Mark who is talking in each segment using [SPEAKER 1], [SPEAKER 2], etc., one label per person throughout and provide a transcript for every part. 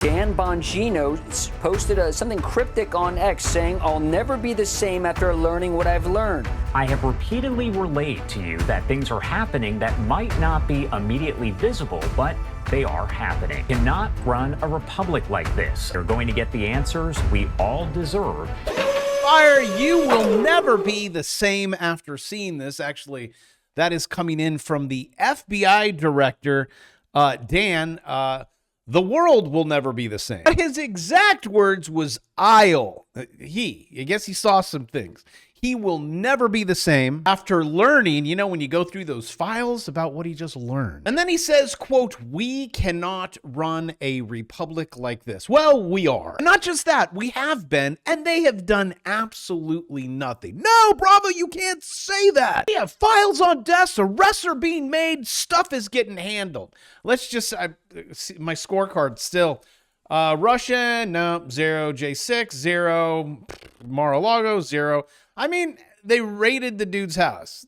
[SPEAKER 1] Dan Bongino posted something cryptic on X saying, "I'll never be the same after learning what I've learned."
[SPEAKER 2] I have repeatedly relayed to you that things are happening that might not be immediately visible, but they are happening. You cannot run a republic like this. You're going to get the answers we all deserve.
[SPEAKER 3] Fire, you will never be the same after seeing this. Actually, that is coming in from the FBI director, Dan. The world will never be the same. His exact words was, I guess he saw some things. He will never be the same after learning, you know, when you go through those files about what he just learned. And then he says, quote, "We cannot run a republic like this." Well, we are. Not just that, we have been, and they have done absolutely nothing. No, Bravo, you can't say that. We have files on desks, arrests are being made, stuff is getting handled. Let's just, my scorecard still. Russia, no, 0. J6, 0. Mar-a-Lago, 0. I mean, they raided the dude's house.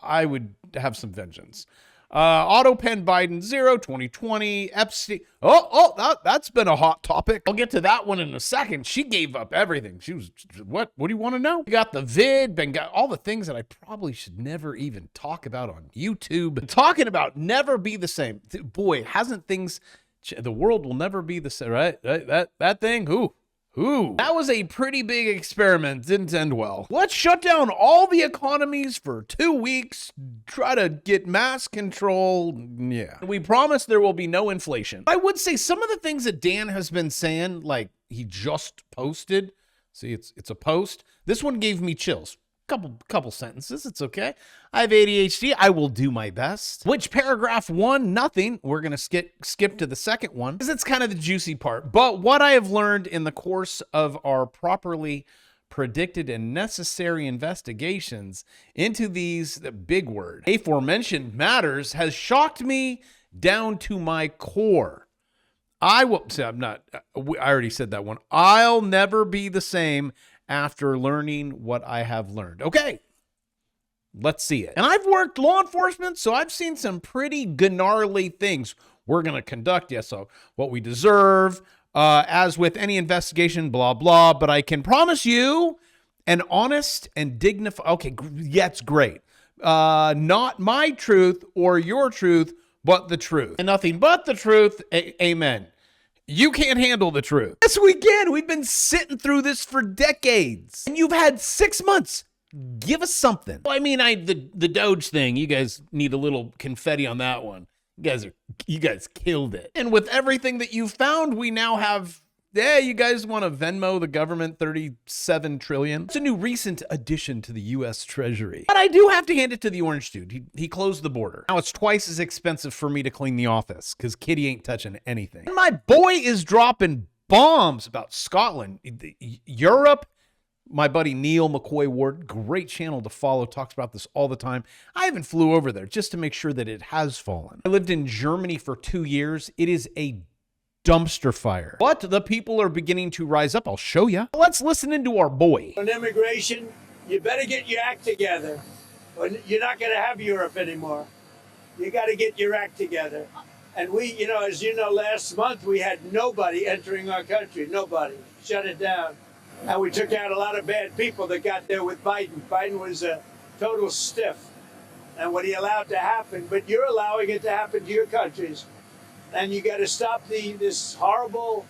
[SPEAKER 3] I would have some vengeance. Autopen Biden, 0. 2020. Epstein. That's been a hot topic. I'll get to that one in a second. She gave up everything. She was, what do you want to know? You got the vid, got all the things that I probably should never even talk about on YouTube. Talking about never be the same. Boy, hasn't things... The world will never be the same, right? That thing, who? That was a pretty big experiment. Didn't end well. Let's shut down all the economies for 2 weeks. Try to get mass control. Yeah. We promise there will be no inflation. I would say some of the things that Dan has been saying, like he just posted. See, it's a post. This one gave me chills. Couple sentences. It's okay. I have ADHD. I will do my best. Which paragraph 1? Nothing. We're going to skip to the second one because it's kind of the juicy part. But what I have learned in the course of our properly predicted and necessary investigations into these big word aforementioned matters has shocked me down to my core. I already said that one. I'll never be the same after learning what I have learned. Okay, let's see it. And I've worked law enforcement, so I've seen some pretty gnarly things. We're going to conduct, so what we deserve, as with any investigation, blah, blah. But I can promise you an honest and dignified, okay, that's great. Not my truth or your truth, but the truth. And nothing but the truth, amen. You can't handle the truth. Yes, we can. We've been sitting through this for decades. And you've had 6 months. Give us something. Well, I mean, the Doge thing, you guys need a little confetti on that one. You guys killed it. And with everything that you found, we now have, you guys want to Venmo the government $37 trillion. It's a new recent addition to the U.S. Treasury. But I do have to hand it to the orange dude. He closed the border. Now it's twice as expensive for me to clean the office because Kitty ain't touching anything. And my boy is dropping bombs about Scotland, Europe. My buddy Neil McCoy Ward, great channel to follow, talks about this all the time. I even flew over there just to make sure that it has fallen. I lived in Germany for 2 years. It is a dumpster fire. But the people are beginning to rise up. I'll show you. Let's listen into our boy.
[SPEAKER 4] On immigration, you better get your act together. Or you're not going to have Europe anymore. You got to get your act together. And we, as you know, last month we had nobody entering our country. Nobody. Shut it down. And we took out a lot of bad people that got there with Biden. Biden was a total stiff. And what he allowed to happen, but you're allowing it to happen to your countries. And you got to stop this horrible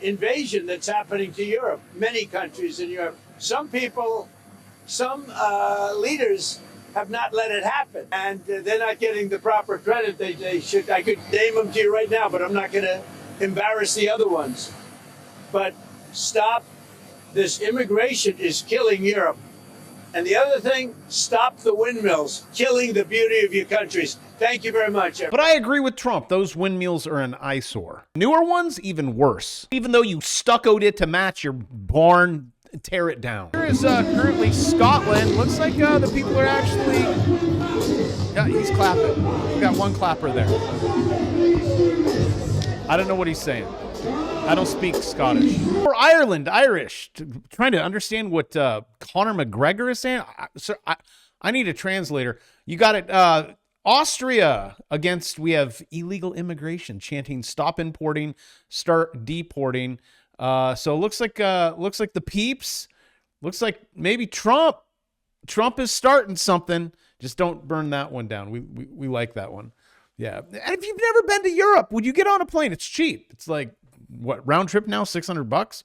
[SPEAKER 4] invasion that's happening to Europe, many countries in Europe. Some people, some leaders have not let it happen. And they're not getting the proper credit they should. I could name them to you right now, but I'm not going to embarrass the other ones. But stop. This immigration is killing Europe. And the other thing, stop the windmills, killing the beauty of your countries. Thank you very much.
[SPEAKER 3] But I agree with Trump. Those windmills are an eyesore. Newer ones, even worse. Even though you stuccoed it to match your barn, tear it down. Here is currently Scotland. Looks like the people are actually... Yeah, he's clapping. We got one clapper there. I don't know what he's saying. I don't speak Scottish. Or Ireland, Irish. Trying to understand what Conor McGregor is saying. I need a translator. You got it. Austria against, we have illegal immigration, chanting stop importing, start deporting. So it looks like the peeps, looks like maybe Trump is starting something. Just don't burn that one down. We like that one. Yeah. And if you've never been to Europe, would you get on a plane? It's cheap. It's like, what, round trip now, $600?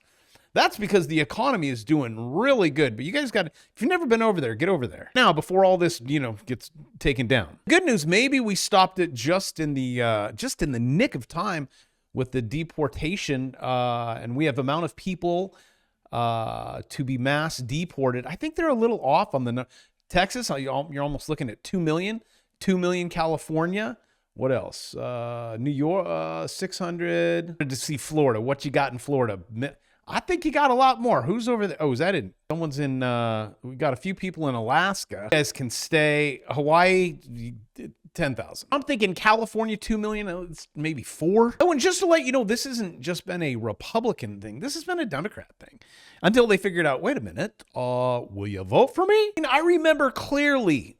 [SPEAKER 3] That's because the economy is doing really good. But you guys got to, if you've never been over there, get over there now before all this, gets taken down. Good news, maybe we stopped it just in the nick of time with the deportation, and we have amount of people to be mass deported. I think they're a little off on the Texas. You're almost looking at 2 million. 2 million California. What else? New York, 600. To see Florida. What you got in Florida? I think you got a lot more. Who's over there? Oh, is that in? Someone's in, we got a few people in Alaska. You guys can stay. Hawaii, 10,000. I'm thinking California, 2 million, it's maybe 4. Oh, and just to let you know, this hasn't just been a Republican thing. This has been a Democrat thing until they figured out, wait a minute, will you vote for me? And I remember clearly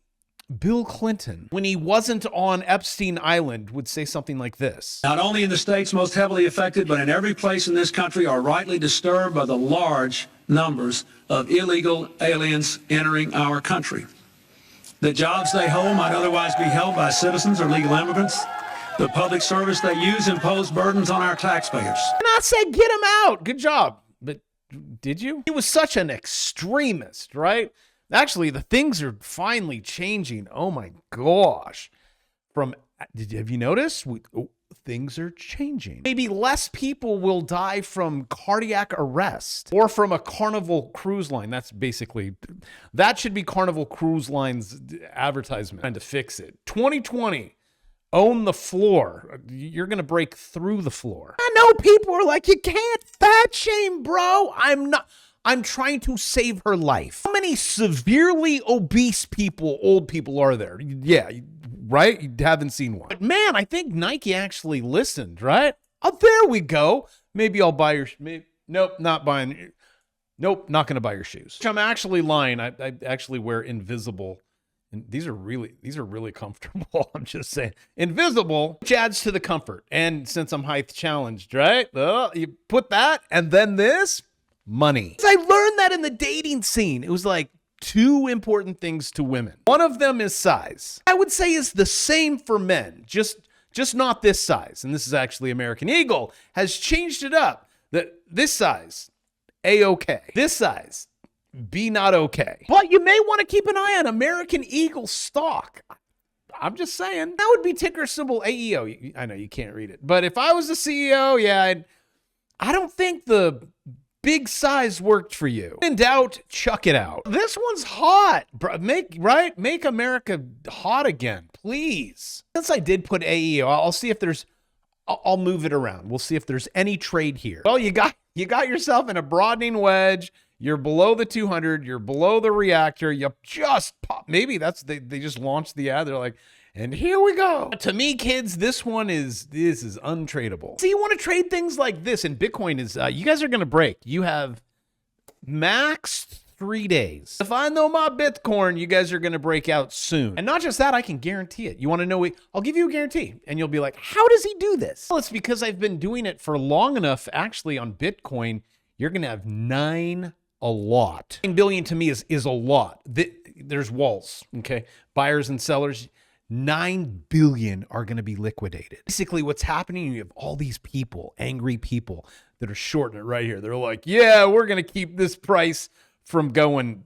[SPEAKER 3] Bill Clinton, when he wasn't on Epstein Island, would say something like this.
[SPEAKER 5] Not only in the states most heavily affected, but in every place in this country are rightly disturbed by the large numbers of illegal aliens entering our country. The jobs they hold might otherwise be held by citizens or legal immigrants. The public service they use impose burdens on our taxpayers.
[SPEAKER 3] And I said, get him out. Good job. But did you? He was such an extremist, right? Actually, the things are finally changing. Oh my gosh. Have you noticed? Things are changing. Maybe less people will die from cardiac arrest or from a Carnival Cruise Line. That should be Carnival Cruise Line's advertisement. Trying to fix it. 2020, own the floor. You're going to break through the floor. I know people are like, you can't fat shame, bro. I'm trying to save her life. How many severely obese people, old people are there? Yeah, right? You haven't seen one. But man, I think Nike actually listened, right? Oh, there we go. Maybe I'll buy your, nope, not buying. Nope, not going to buy your shoes. I'm actually lying. I actually wear invisible. And these are really comfortable. I'm just saying. Invisible, which adds to the comfort. And since I'm height challenged, right? You put that and then this. Money. I learned that in the dating scene. It was like 2 important things to women. One of them is size. I would say is the same for men, just not this size. And this is actually American Eagle has changed it up. This size, A-okay. This size, B not okay. But you may want to keep an eye on American Eagle stock. I'm just saying. That would be ticker symbol AEO. I know you can't read it. But if I was the CEO, yeah, I don't think the big size worked for you. In doubt, chuck it out. This one's hot. Make America hot again, please. Since I did put AEO, I'll see if I'll move it around. We'll see if there's any trade here. Well, you got yourself in a broadening wedge. You're below the 200. You're below the reactor. You just pop. Maybe they just launched the ad. They're like, and here we go. To me, kids, this is untradeable. So you want to trade things like this, and Bitcoin is, you guys are going to break. You have max 3 days. If I know my Bitcoin, you guys are going to break out soon. And not just that, I can guarantee it. You want to know it? I'll give you a guarantee. And you'll be like, how does he do this? Well, it's because I've been doing it for long enough. Actually, on Bitcoin, you're going to have 9 a lot. 9 billion to me is a lot. There's walls, okay? Buyers and sellers. 9 billion are going to be liquidated. Basically, what's happening, you have all these people, angry people that are shorting it right here. They're like, yeah, we're going to keep this price from going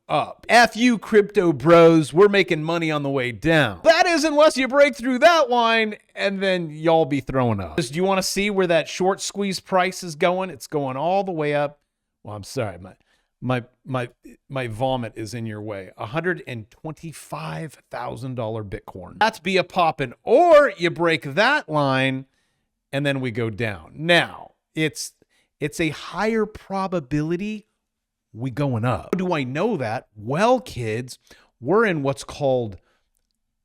[SPEAKER 3] up. F you, crypto bros. We're making money on the way down. That is unless you break through that line, and then y'all be throwing up. Do you want to see where that short squeeze price is going? It's going all the way up. Well, I'm sorry, my vomit is in your way. $125,000 Bitcoin. That's be a poppin'. Or you break that line and then we go down. Now, it's a higher probability we going up. How do I know that? Well, kids, we're in what's called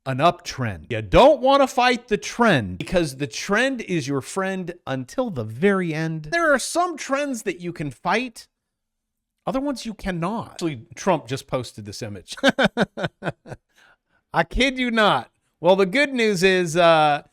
[SPEAKER 3] an uptrend. You don't want to fight the trend because the trend is your friend until the very end. There are some trends that you can fight. Other ones you cannot. Actually, Trump just posted this image. I kid you not. Well, the good news is the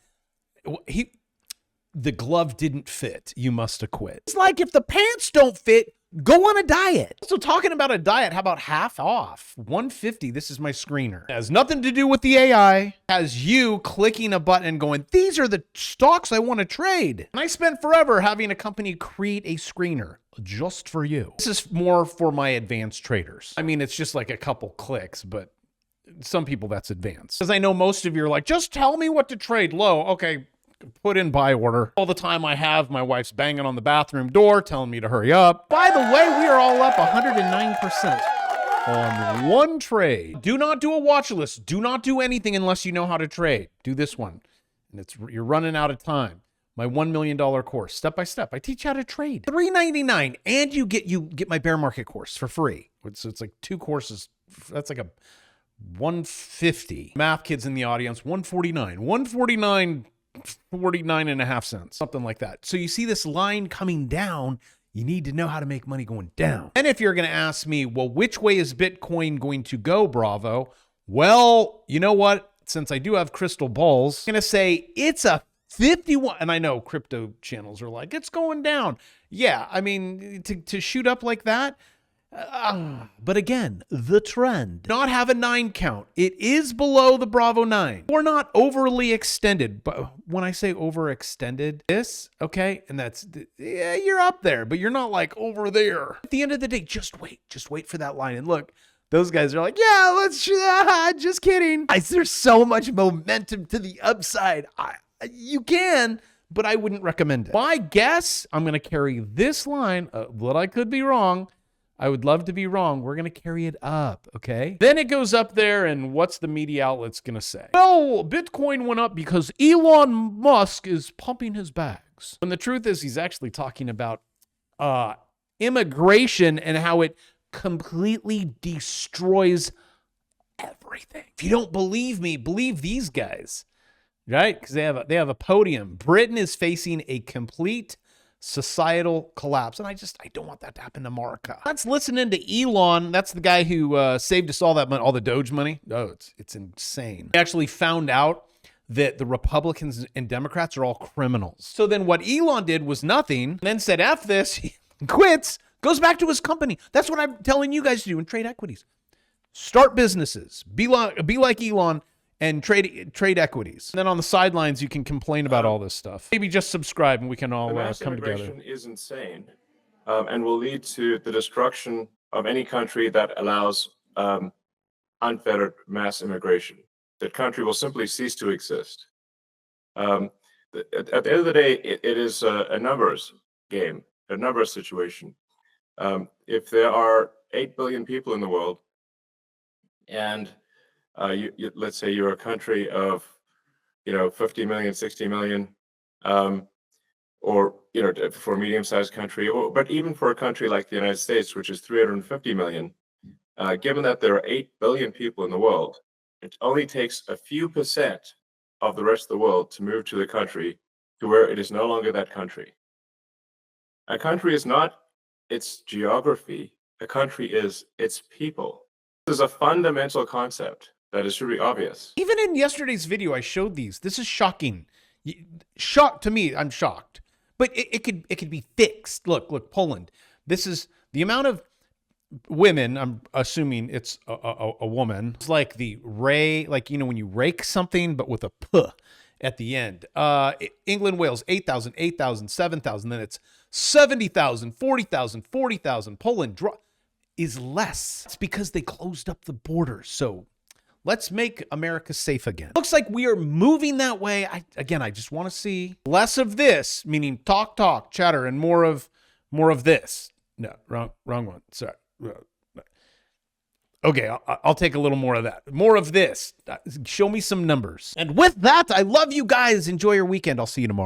[SPEAKER 3] glove didn't fit. You must have quit. It's like if the pants don't fit, go on a diet. So talking about a diet, how about half off? $150. This is my screener. It has nothing to do with the AI. It has you clicking a button and going, these are the stocks I want to trade. And I spent forever having a company create a screener just for you. This is more for my advanced traders. I mean, it's just like a couple clicks, but some people that's advanced. Because I know most of you are like, just tell me what to trade low. Okay, put in buy order. All the time I have, my wife's banging on the bathroom door telling me to hurry up. By the way, we are all up 109% on one trade. Do not do a watch list. Do not do anything unless you know how to trade. Do this one. And you're running out of time. My $1 million course, step by step. I teach you how to trade. $399, and you get my bear market course for free. So it's like 2 courses. That's like a $150. Math kids in the audience, $149. $149. 49.5 cents, something like that. So you see this line coming down, you need to know how to make money going down. And if you're going to ask me, well, which way is Bitcoin going to go, Bravo? Well, you know what? Since I do have crystal balls, I'm going to say it's a 51. And I know crypto channels are like, it's going down. Yeah, I mean, to shoot up like that. But again, the trend. Not have a 9 count. It is below the Bravo 9. We're not overly extended. But when I say overextended, this, okay, and that's, yeah, you're up there, but you're not like over there. At the end of the day, just wait for that line. And look, those guys are like, yeah, let's, just kidding. There's so much momentum to the upside. You can, but I wouldn't recommend it. My guess, I'm going to carry this line, but I could be wrong. I would love to be wrong. We're going to carry it up, okay? Then it goes up there, and what's the media outlet's going to say? Well, Bitcoin went up because Elon Musk is pumping his bags. When the truth is, he's actually talking about immigration and how it completely destroys everything. If you don't believe me, believe these guys, right? Because they have a podium. Britain is facing a complete societal collapse. And I don't want that to happen to America. Let's listen to Elon. That's the guy who saved us all that money, all the Doge money. Oh, it's insane. We actually found out that the Republicans and Democrats are all criminals. So then what Elon did was nothing, and then said, F this, he quits, goes back to his company. That's what I'm telling you guys to do in trade equities. Start businesses. Be like Elon and trade equities. And then on the sidelines, you can complain about all this stuff. Maybe just subscribe and we can all come together.
[SPEAKER 6] Immigration is insane and will lead to the destruction of any country that allows unfettered mass immigration. That country will simply cease to exist. At the end of the day, it is a numbers game, a numbers situation. If there are 8 billion people in the world, and let's say you're a country of, 50 million, 60 million, or, for a medium-sized country, but even for a country like the United States, which is 350 million, given that there are 8 billion people in the world, it only takes a few percent of the rest of the world to move to the country to where it is no longer that country. A country is not its geography. A country is its people. This is a fundamental concept that is truly obvious.
[SPEAKER 3] Even in yesterday's video, I showed these. This is shocking. Shocked to me. I'm shocked. But it could be fixed. Look, Poland. This is the amount of women. I'm assuming it's a woman. It's like the ray, like, when you rake something, but with a p at the end. England, Wales, 8,000, 8,000, 7,000. Then it's 70,000, 40,000, 40,000. Poland is less. It's because they closed up the borders. So let's make America safe again. Looks like we are moving that way. I just want to see less of this, meaning talk, chatter, and more of this. No, wrong one. Sorry. Okay, I'll take a little more of that. More of this. Show me some numbers. And with that, I love you guys. Enjoy your weekend. I'll see you tomorrow.